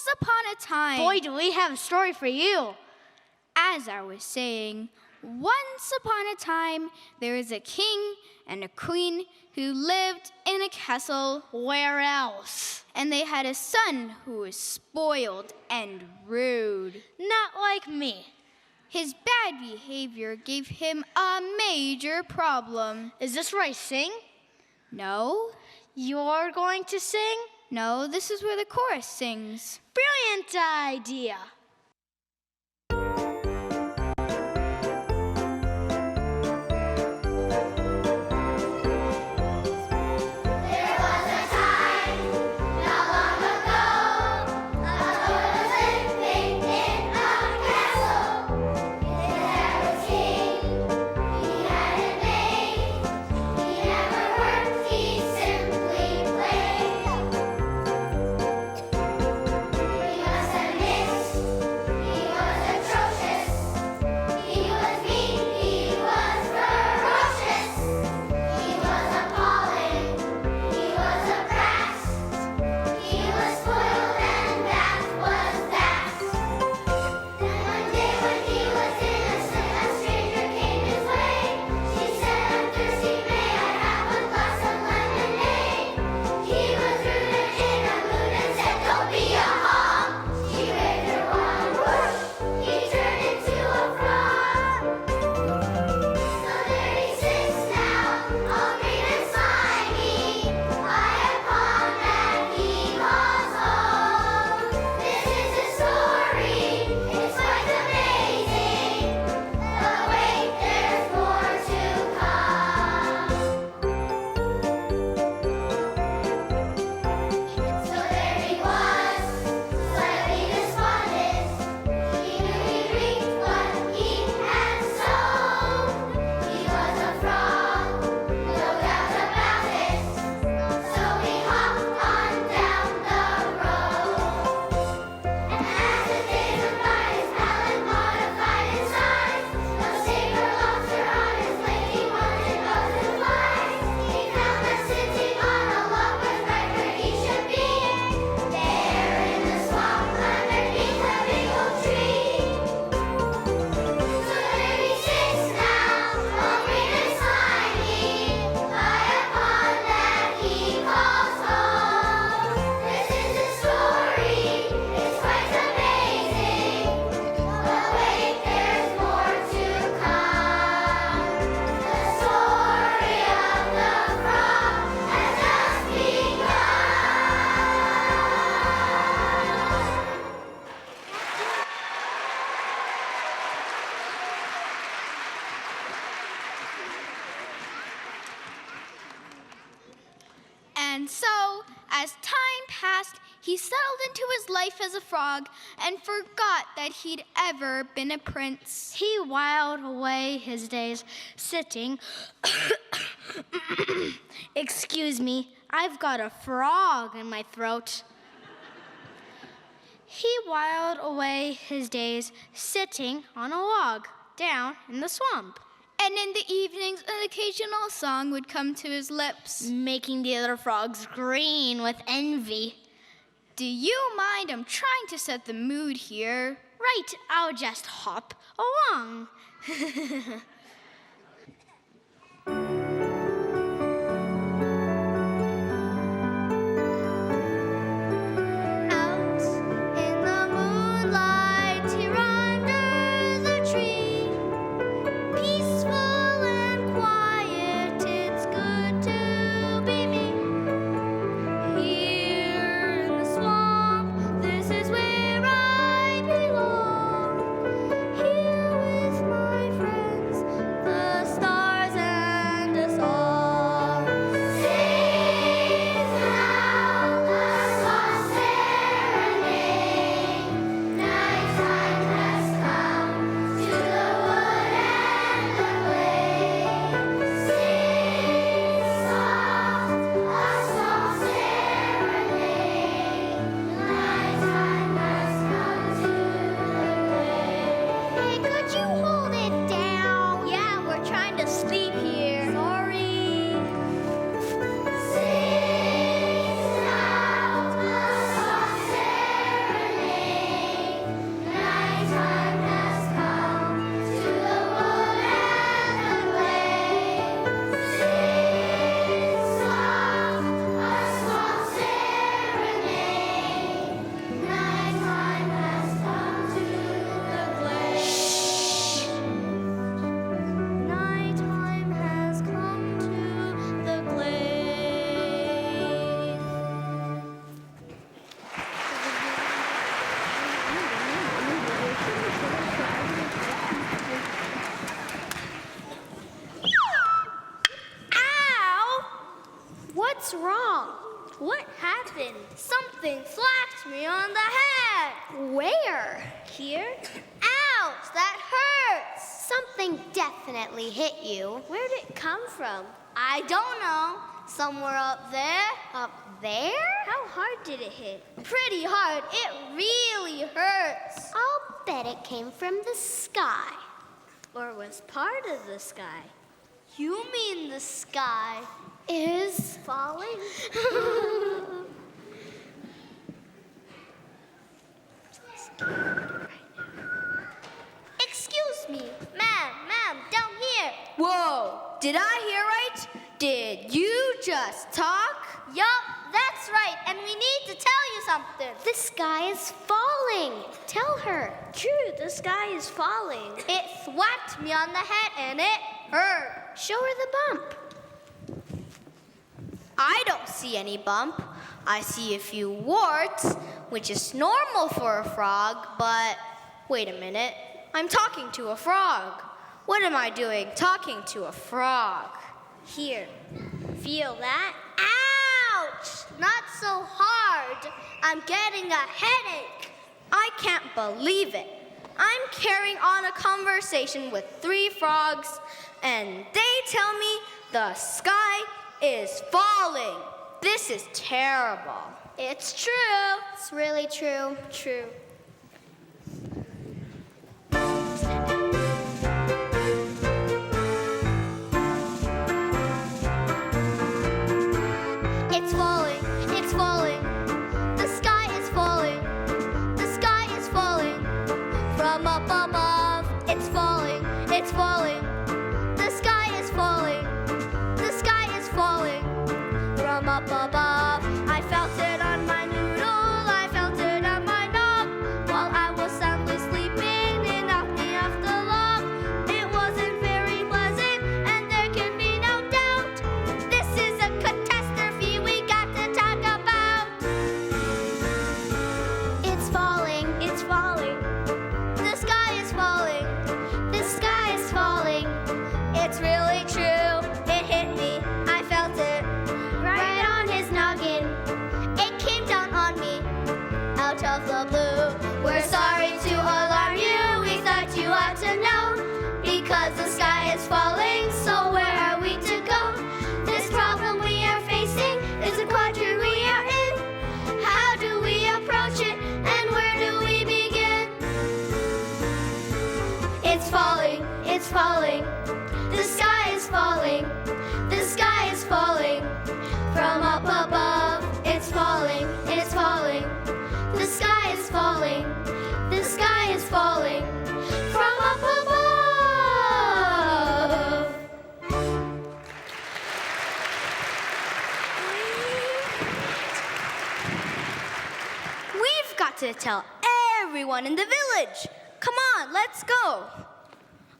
once upon a time. Boy, do we have a story for you. As I was saying, once upon a time, there was a king and a queen who lived in a castle. Where else? And they had a son who was spoiled and rude. Not like me. His bad behavior gave him a major problem. Is this where I sing? No. You're going to sing? No, this is where the chorus sings. Brilliant idea. And so, as time passed, he settled into his life as a frog and forgot that he'd ever been a prince. He whiled away his days sitting. Excuse me, I've got a frog in my throat. He whiled away his days sitting on a log down in the swamp. And in the evenings, an occasional song would come to his lips, making the other frogs green with envy. Do you mind? I'm trying to set the mood here. Right, I'll just hop along. Something slapped me on the head. Where? Here? Ouch, that hurts. Something definitely hit you. Where'd it come from? I don't know. Somewhere up there. Up there? How hard did it hit? Pretty hard. It really hurts. I'll bet it came from the sky. Or was part of the sky. You mean the sky Is falling? Excuse me. Ma'am, down here. Whoa, did I hear right? Did you just talk? Yup, that's right. And we need to tell you something. the sky is falling. Tell her. True, the sky is falling. It thwacked me on the head and it hurt. Show her the bump. I don't see any bump. I see a few warts, which is normal for a frog, but wait a minute. I'm talking to a frog. What am I doing talking to a frog? Here, feel that? Ouch! Not so hard. I'm getting a headache. I can't believe it. I'm carrying on a conversation with 3 frogs, and they tell me the sky is falling. This is terrible. It's true. It's really true. True. It's falling, it's falling. The sky is falling. The sky is falling. From up above, it's falling, it's falling. The sky is falling. The sky is falling. From up above, I felt it on my noodle. I felt it on my knob. While I was soundly sleeping, it knocked me off the log. It wasn't very pleasant, and there can be no doubt. This is a catastrophe we got to talk about. It's falling. It's falling. The sky is falling. The sky is falling. It's really true. It hit me. I felt it. Right on his noggin. It came down on me. Out of the blue. We're sorry to alarm you. We thought you ought to know. Because the sky is falling. So where are we to go? This problem we are facing is a quadrant we are in. How do we approach it? And where do we begin? It's falling. It's falling. The sky is falling. The sky is falling. From up above, it's falling. It's falling. The sky is falling. The sky is falling. From up above. We've got to tell everyone in the village. Come on, let's go.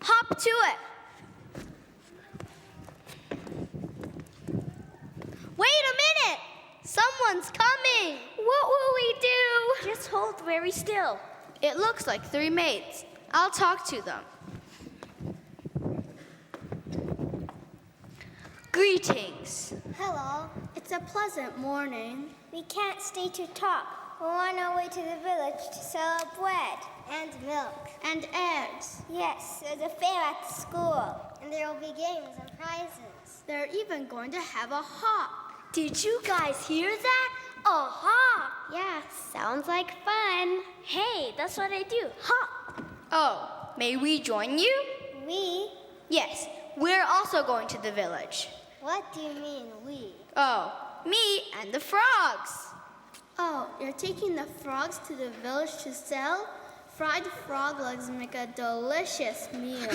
Hop to it. Wait a minute. Someone's coming. What will we do? Just hold very still. It looks like 3 mates. I'll talk to them. Greetings. Hello. It's a pleasant morning. We can't stay to talk. We're on our way to the village to sell our bread and milk. And eggs. Yes, there's a fair at the school, and there will be games and prizes. They're even going to have a hop. Did you guys hear that? Aha! Yeah, sounds like fun. Hey, that's what I do. Hop. Oh, may we join you? We? Yes, we're also going to the village. What do you mean, we? Oh, me and the frogs. Oh, you're taking the frogs to the village to sell? Fried frog legs make a delicious meal.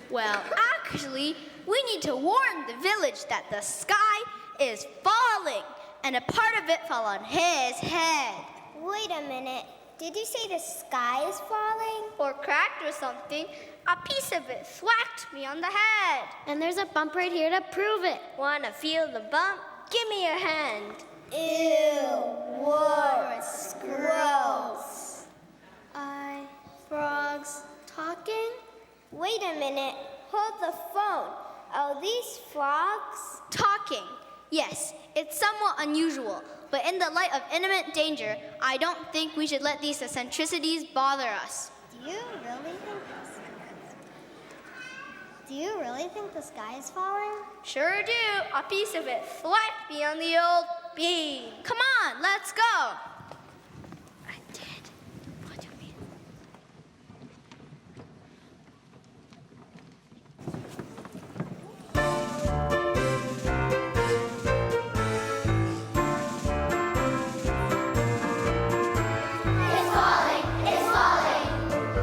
Well, actually, we need to warn the village that the sky is falling, and a part of it fell on his head. Wait a minute. Did you say the sky is falling? Or cracked or something. A piece of it thwacked me on the head. And there's a bump right here to prove it. Wanna feel the bump? Give me your hand. Ew, warts, gross. Frogs talking? Wait a minute. Hold the phone. Are these frogs? Talking. Yes, it's somewhat unusual, but in the light of imminent danger, I don't think we should let these eccentricities bother us. Do you really think the sky is falling? Sure do. A piece of it thwacked me on the old bean. Come on, let's go. I did. What do you mean? It's falling, it's falling.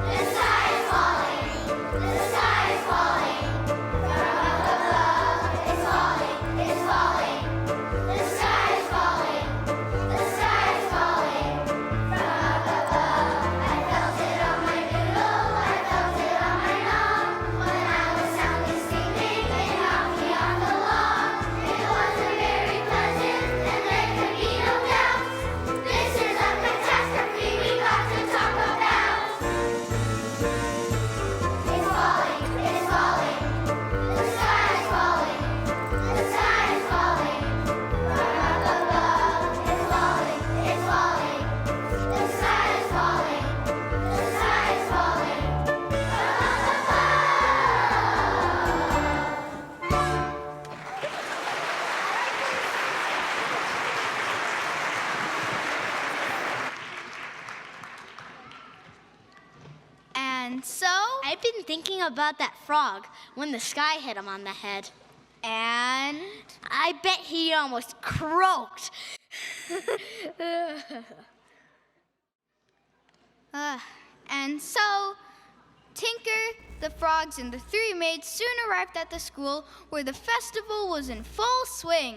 The sky is falling. The sky is falling. From up above, it's falling, it's falling. The sky is falling. The sky is falling. From up above, I felt it on my noodle, I felt it on my knob. When I was soundly sleeping, it knocked me off the log. It wasn't very pleasant, and there could be no doubt. This is a catastrophe we got to talk about. It's falling, it's falling. The sky is falling. The sky is falling. From up above, it's falling, it's falling. The sky is falling. The sky is falling. From up above. And so, I've been thinking about that frog when the sky hit him on the head. And I bet he almost croaked. And so, Tinker, the frogs, and the three maids soon arrived at the school where the festival was in full swing.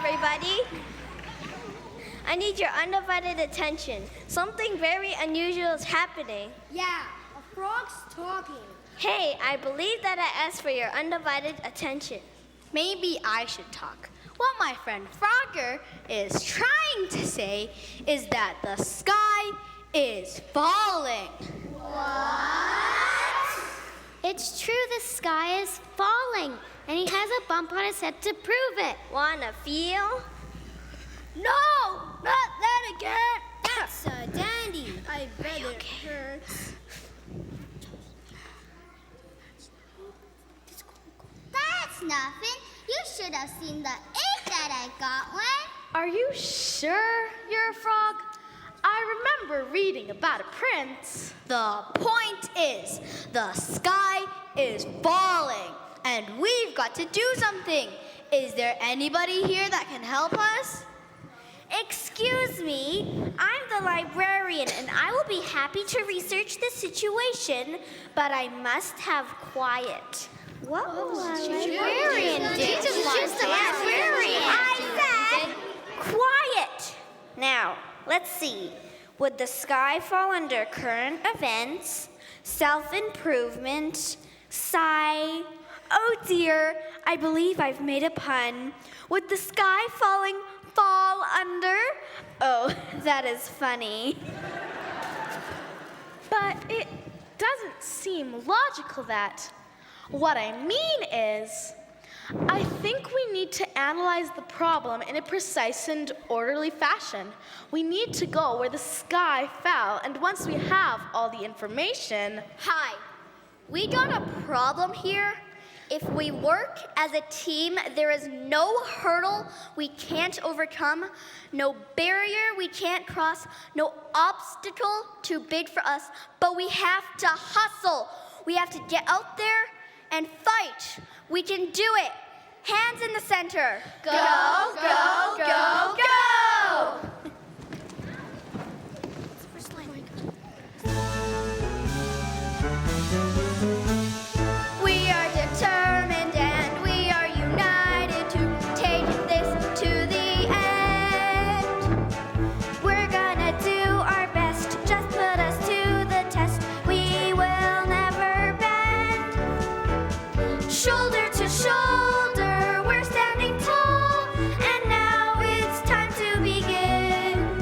everybody. I need your undivided attention. Something very unusual is happening. Yeah, a frog's talking. Hey, I believe that I asked for your undivided attention. Maybe I should talk. What my friend Frogger is trying to say is that the sky is falling. What? It's true, the sky is falling, and he has a bump on his head to prove it. Wanna feel? No, not that again. That's a dandy. I bet it hurts. That's nothing. You should have seen the ache that I got one. Are you sure you're a frog? I remember reading about a prince. The point is, the sky is falling, and we've got to do something. Is there anybody here that can help us? Excuse me, I'm the librarian and I will be happy to research the situation, but I must have quiet. What was Librarian did. Just a librarian. I said quiet. Now, let's see. Would the sky fall under current events, self-improvement, sigh? Oh dear, I believe I've made a pun. Would the sky fall under? Oh, that is funny. But it doesn't seem logical that. What I mean is, I think we need to analyze the problem in a precise and orderly fashion. We need to go where the sky fell, and once we have all the information... Hi, we got a problem here. If we work as a team, there is no hurdle we can't overcome, no barrier we can't cross, no obstacle too big for us, but we have to hustle. We have to get out there and fight. We can do it. Hands in the center. Go, go, go, go! We are determined and we are united to take this to the end. We're gonna do our best, just put us to the test. We will never bend. Shoulder to shoulder, we're standing tall, and now it's time to begin.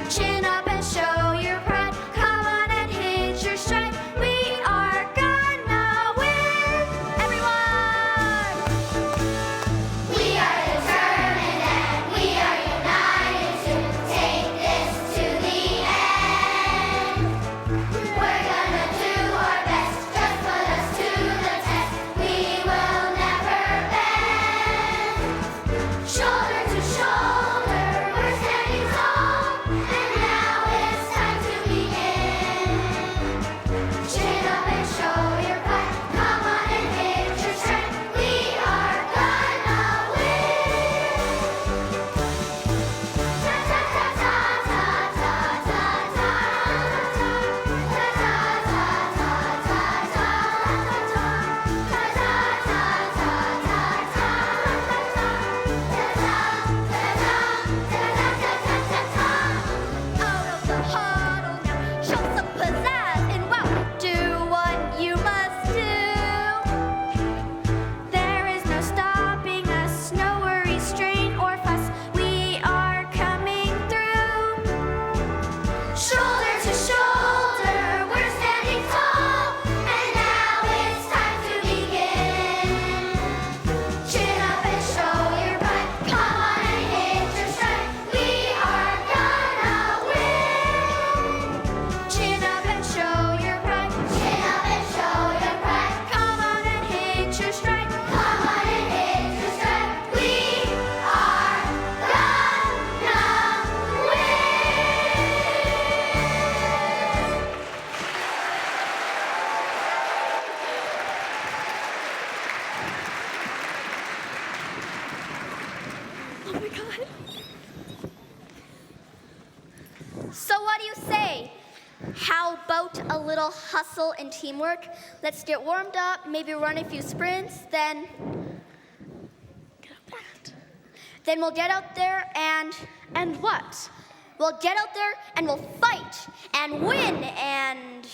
Chin up and show your pride. Come on and hit your stride. We are gonna win, everyone. We are determined and we are united to take this to the end. We're gonna do our best, just put us to the test. We will never bend. Shoulder to shoulder, we're standing tall, and now it's time to begin. Chin up and show your pride. Come on and hit your stride. We are gonna win. Ta ta ta ta ta ta ta ta ta out of the huddle now, show some pizzazz and wow, do what you must do. There is no stopping us, no worries, strain or fuss. We are coming through. Shoulder to shoulder, we're standing tall, and now it's time to begin. Chin up and show your pride. Come on and hit your stride. We are gonna win. Chin up and show your pride. Chin up and show your pride. Come on and hit your stride. Come on and hit your stride. We are gonna So what do you say? How about a little hustle and teamwork? Let's get warmed up, maybe run a few sprints, then we'll get out there and what? we'll get out there and we'll fight and win and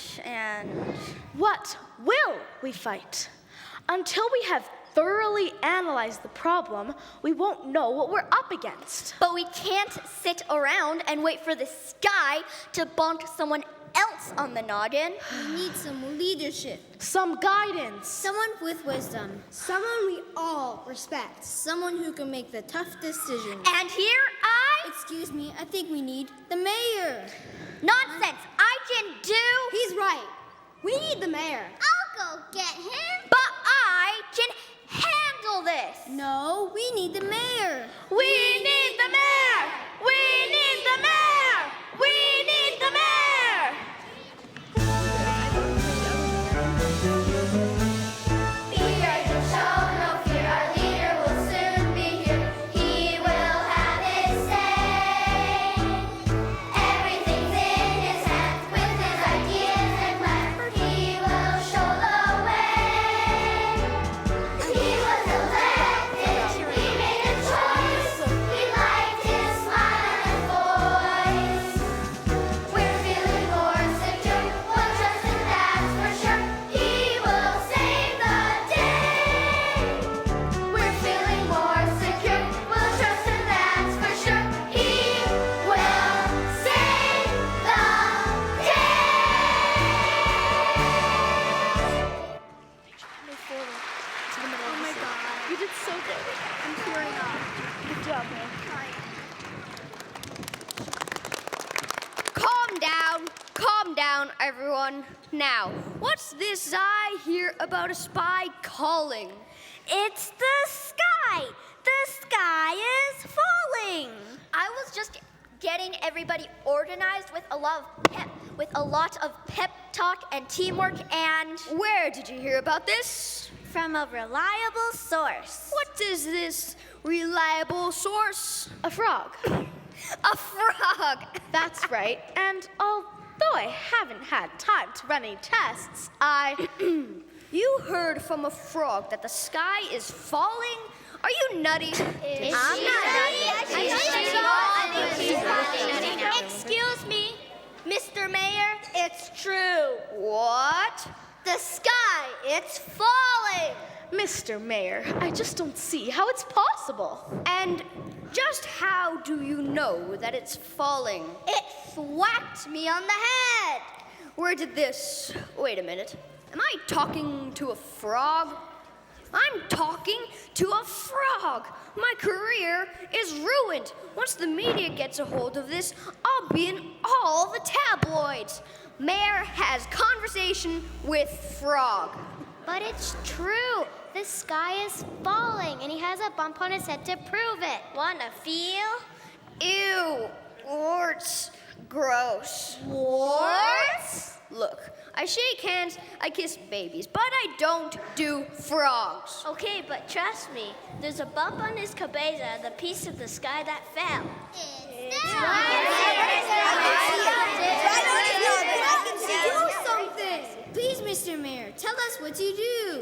What will we fight? Until we have thoroughly analyzed the problem, we won't know what we're up against. But we can't sit around and wait for the sky to bump someone else on the noggin. We need some leadership. Some guidance. Someone with wisdom. Someone we all respect. Someone who can make the tough decisions. And here I... Excuse me, I think we need the mayor. Nonsense! I can do... He's right. We need the mayor. I'll go get him. But I can handle this! No, we need the mayor. We need the mayor! We need the mayor! We need the mayor! Fear to show no fear, our leader will soon be here. He will have his say. Everything's in his hands with his ideas and plans. He will show the way. He was elected, he made a choice. We liked his smile and voice. We're feeling more secure, we'll trust him, that's for sure. He will save the day. We're feeling more secure, we'll trust him, that's for sure. He will save the Oh my God. You did so good. I'm tearing up. Good job, man. Calm down, everyone. Now, what's this I hear about a spy calling? It's the sky. The sky is falling. I was just getting everybody organized with a lot of pep talk and teamwork. And where did you hear about this? From a reliable source. What is this reliable source? A frog. A frog. That's right. And although I haven't had time to run any tests, You heard from a frog that the sky is falling? Are you nutty? I'm not nutty. Excuse me, Mr. Mayor, it's true. What? The sky, it's falling. Mr. Mayor, I just don't see how it's possible. And just how do you know that it's falling? It thwacked me on the head. Where did this... Wait a minute. Am I talking to a frog? I'm talking to a frog. My career is ruined. Once the media gets a hold of this, I'll be in all the tabloids. Mayor has conversation with frog. But it's true. The sky is falling, and he has a bump on his head to prove it. Wanna feel? Ew, warts. Gross. Warts? Look, I shake hands, I kiss babies, but I don't do frogs. Okay, but trust me, there's a bump on his cabeza, the piece of the sky that fell. Please, Mr. Mayor, tell us what you do.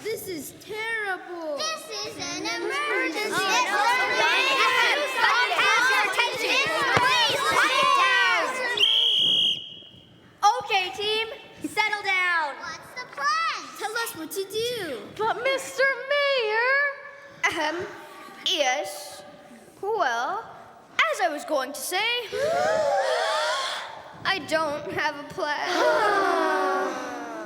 This is terrible. This is an emergency. Okay, team, settle down. What's the plan? Tell us what to do. But Mr. Mayor... Yes. Well, as I was going to say, I don't have a plan.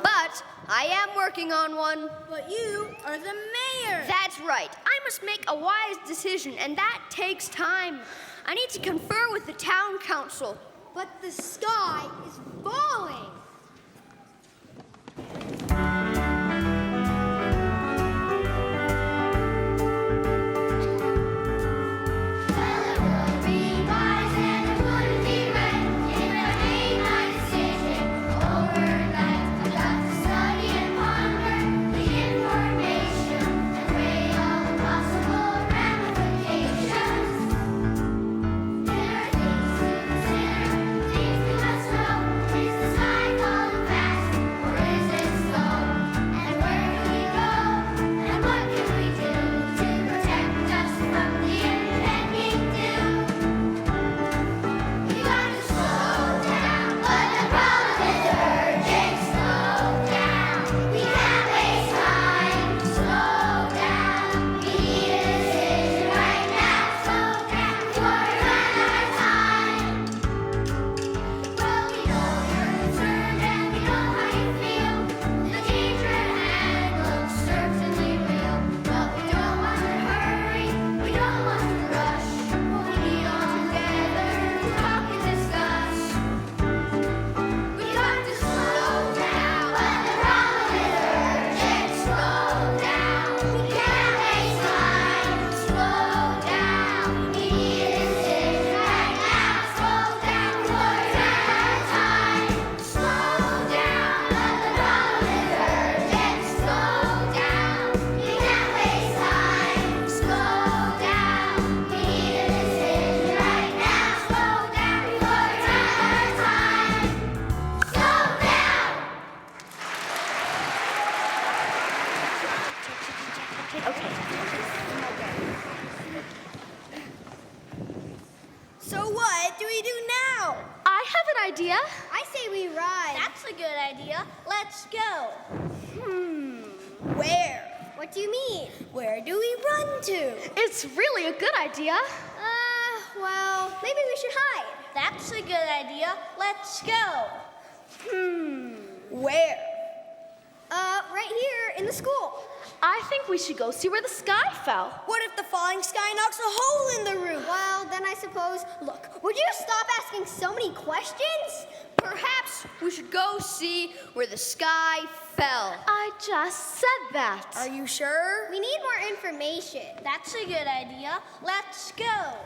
But I am working on one. But you are the mayor. That's right. I must make a wise decision, and that takes time. I need to confer with the town council. But the sky is falling. Sky idea. I say we ride. That's a good idea. Let's go. Where? What do you mean? Where do we run to? It's really a good idea. Well, maybe we should hide. That's a good idea. Let's go. Where? Right here in the school. I think we should go see where the sky fell. What if the falling sky knocks a hole in the roof? Well, then I suppose, look, would you stop asking so many questions? Perhaps we should go see where the sky fell. I just said that. Are you sure? We need more information. That's a good idea. Let's go.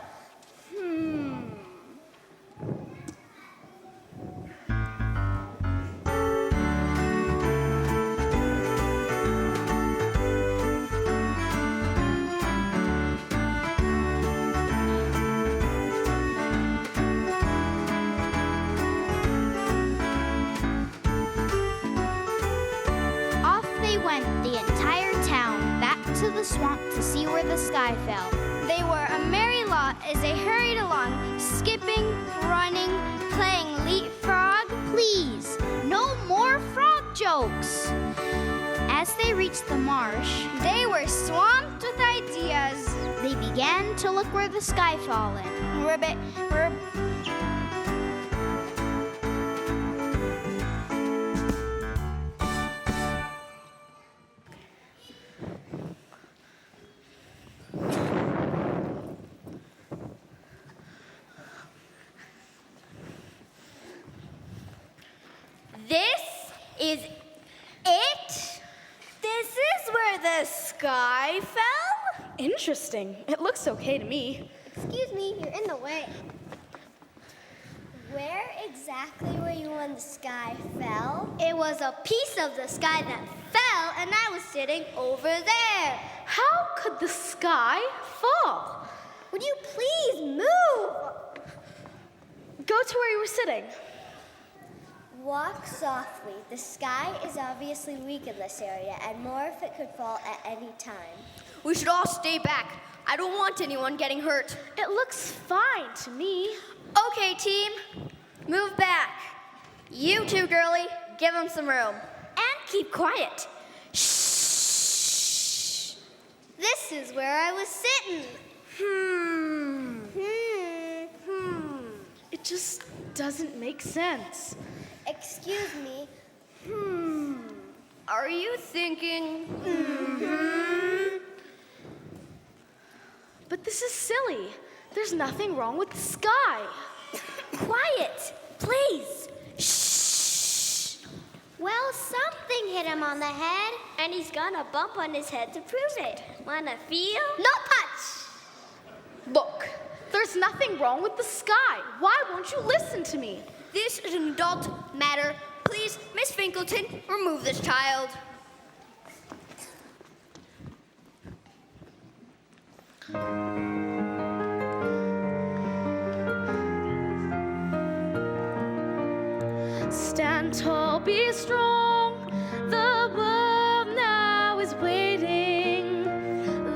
Off they went, the entire town, back to the swamp to see where the sky fell. They were a merry lot as they hurried along, skipping, running, playing leapfrog. Please, no more frog jokes. As they reached the marsh, they were swamped with ideas. They began to look where the sky fell in. Ribbit, This is it? This is where the sky fell? Interesting. It looks okay to me. Excuse me, you're in the way. Where exactly were you when the sky fell? It was a piece of the sky that fell, and I was sitting over there. How could the sky fall? Would you please move? Go to where you were sitting. Walk softly. The sky is obviously weak in this area, and more if it could fall at any time. We should all stay back. I don't want anyone getting hurt. It looks fine to me. Okay, team, move back. You two, girlie, give them some room. And keep quiet. Shh. This is where I was sitting. It just doesn't make sense. Excuse me. Are you thinking? But this is silly. There's nothing wrong with the sky. Quiet, please. Shh. Well, something hit him on the head, and he's gonna bump on his head to prove it. Wanna feel? No touch! Look, there's nothing wrong with the sky. Why won't you listen to me? This is an adult matter. Please, Miss Finkelton, remove this child. Stand tall, be strong. The world now is waiting.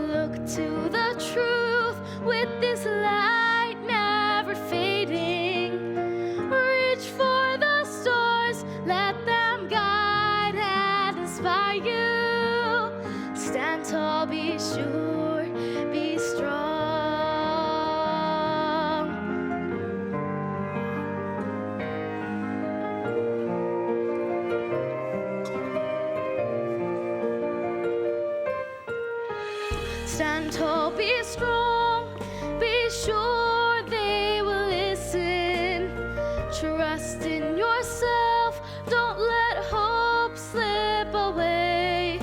Look to the truth with this light never fading. Reach for the stars, let them guide and inspire you. Stand tall, be sure, be strong. Stand tall, be strong, be sure they will listen. Trust in yourself, don't let hope slip away.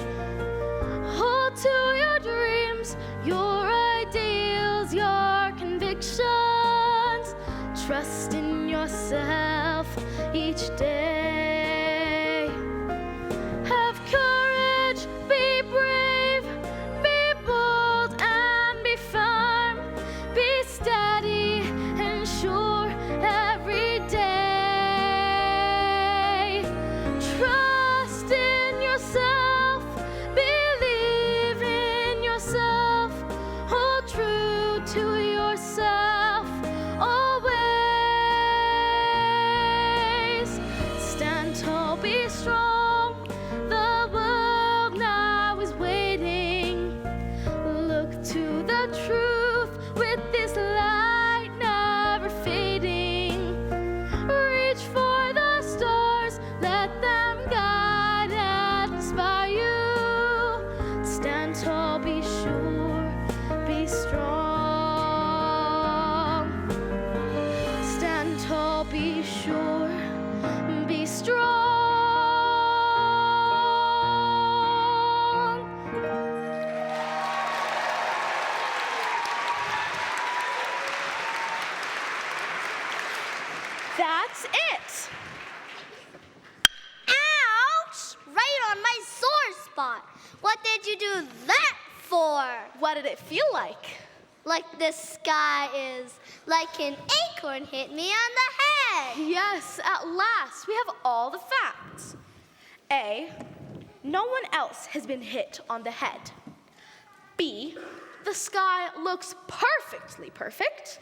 Hold to your dreams, your ideals, your convictions. Trust in yourself each day. Have courage, be brave, be bold and be firm. Be steady and sure every day. Trust in yourself, believe in yourself. Hold true to yourself always. it. Ouch! Right on my sore spot. What did you do that for? What did it feel like? Like the sky is like an acorn hit me on the head. Yes, at last, we have all the facts. A, no one else has been hit on the head. B, the sky looks perfectly perfect.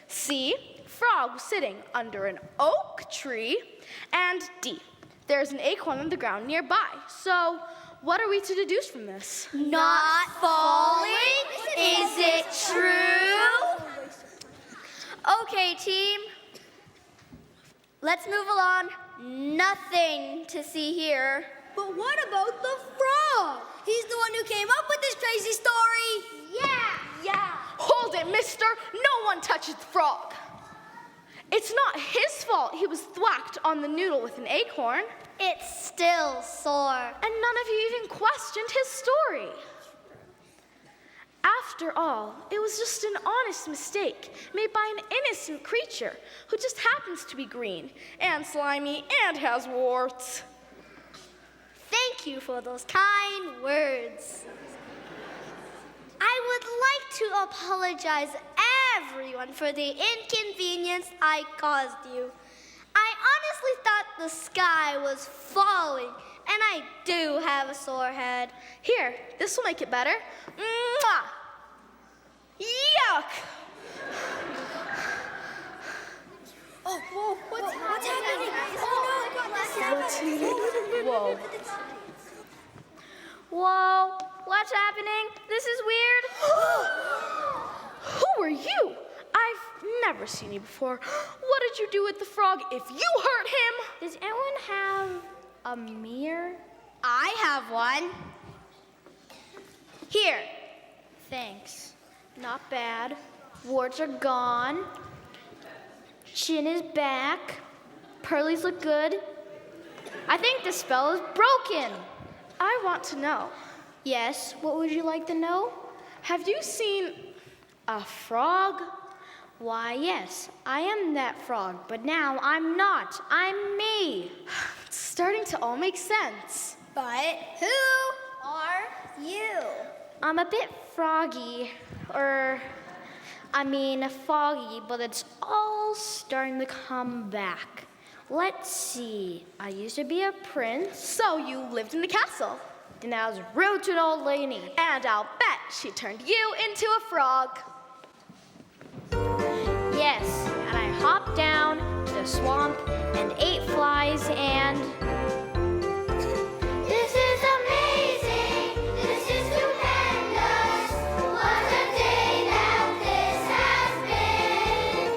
C, frog was sitting under an oak tree. And D, there's an acorn on the ground nearby. So, what are we to deduce from this? Not falling? Is it true? Okay, team. Let's move along. Nothing to see here. But what about the frog? He's the one who came up with this crazy story. Yeah. Hold it, mister. No one touches the frog. It's not his fault he was thwacked on the noodle with an acorn. It's still sore. And none of you even questioned his story. After all, it was just an honest mistake made by an innocent creature who just happens to be green and slimy and has warts. Thank you for those kind words. I would like to apologize everyone for the inconvenience I caused you. I honestly thought the sky was falling, and I do have a sore head. Here, this will make it better. Mwah! Yuck! Oh, what's happening? Whoa. Whoa, what's happening? This is weird. Who are you? I've never seen you before. What did you do with the frog if you hurt him? Does anyone have a mirror? I have one. Here. Thanks. Not bad. Warts are gone. Chin is back. Pearlies look good. I think the spell is broken. I want to know. Yes, what would you like to know? Have you seen a frog? Why, yes, I am that frog, but now I'm not. I'm me. It's starting to all make sense. But who are you? I'm a bit froggy, foggy, but it's all starting to come back. Let's see, I used to be a prince. So you lived in the castle. Then I was rude to an old lady. And I'll bet she turned you into a frog. Yes, and I hopped down to the swamp and ate flies and... This is amazing. This is stupendous. What a day that this has been.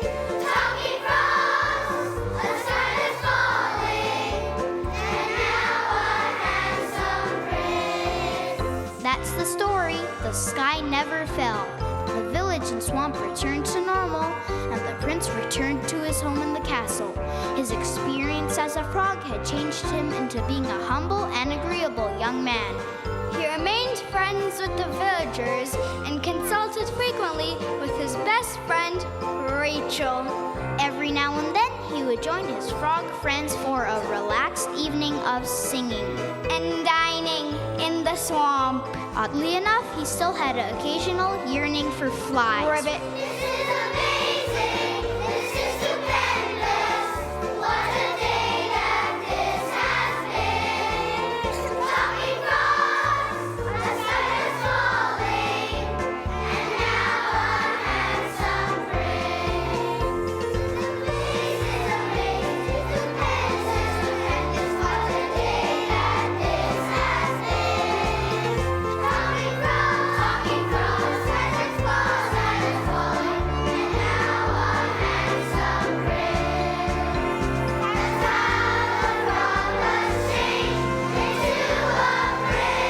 Talking frogs, the sky is falling, and now a handsome prince. That's the story. The sky never fell. The village and swamp returned to normal, and the prince returned to his home in the castle. His experience as a frog had changed him into being a humble and agreeable young man. He remained friends with the villagers and consulted frequently with his best friend, Rachel. Every now and then, he would join his frog friends for a relaxed evening of singing and dining in the swamp. Oddly enough, he still had an occasional yearning for flies. Ribbit. This is amazing. This is stupendous. What a day that this has been. Talking frogs, the sky is falling, and now a handsome prince. This is amazing. Stupendous. What a day that this has been. Talking frogs, silence falling, and now a handsome prince. That's how the frog was changed into a prince.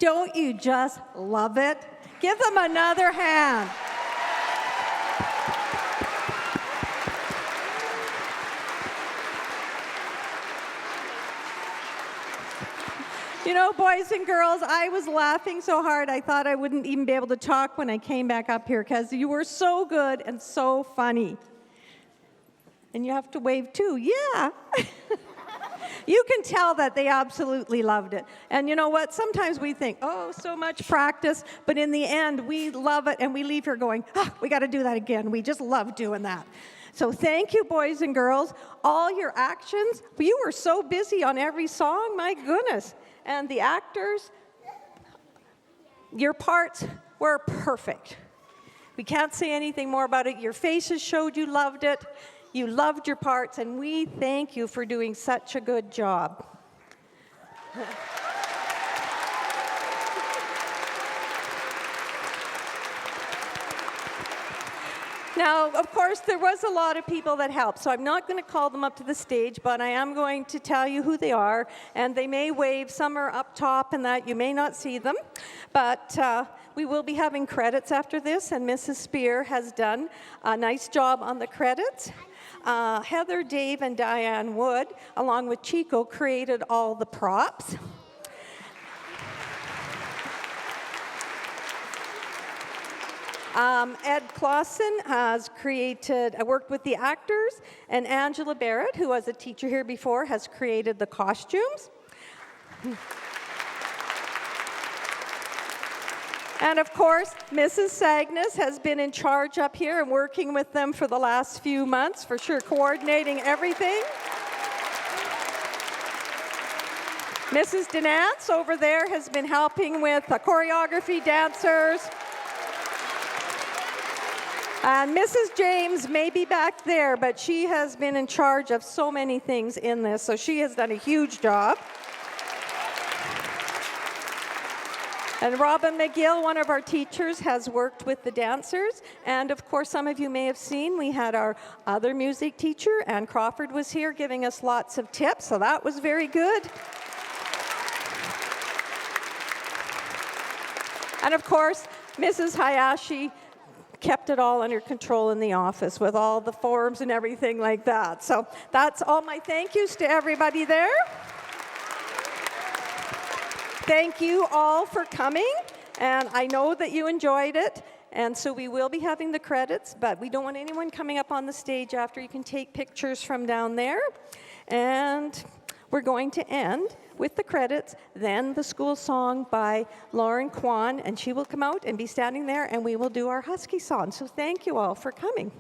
Don't you just love it? Give them another hand. You know, boys and girls, I was laughing so hard I thought I wouldn't even be able to talk when I came back up here because you were so good and so funny. And you have to wave too, yeah. You can tell that they absolutely loved it. And you know what? Sometimes we think, oh, so much practice, but in the end, we love it and we leave here going, we got to do that again. We just love doing that. So thank you, boys and girls. All your actions, you were so busy on every song, my goodness. And the actors, your parts were perfect. We can't say anything more about it. Your faces showed you loved it. You loved your parts, and we thank you for doing such a good job. Now, of course, there was a lot of people that helped, so I'm not going to call them up to the stage, but I am going to tell you who they are, and they may wave. Some are up top and that. You may not see them, but we will be having credits after this, and Mrs. Spear has done a nice job on the credits. Heather, Dave, and Diane Wood, along with Chico, created all the props. Ed Clausen has worked with the actors, and Angela Barrett, who was a teacher here before, has created the costumes. And of course, Mrs. Sagnes has been in charge up here and working with them for the last few months, for sure, coordinating everything. Mrs. Denance over there has been helping with the choreography, dancers. And Mrs. James may be back there, but she has been in charge of so many things in this, so she has done a huge job. And Robin McGill, one of our teachers, has worked with the dancers. And of course, some of you may have seen, we had our other music teacher, Ann Crawford, was here giving us lots of tips, so that was very good. And of course, Mrs. Hayashi kept it all under control in the office with all the forms and everything like that. So that's all my thank yous to everybody there. Thank you all for coming, and I know that you enjoyed it. And so we will be having the credits, but we don't want anyone coming up on the stage after. You can take pictures from down there. And we're going to end with the credits, then the school song by Lauren Kwan, and she will come out and be standing there, and we will do our Husky song. So thank you all for coming.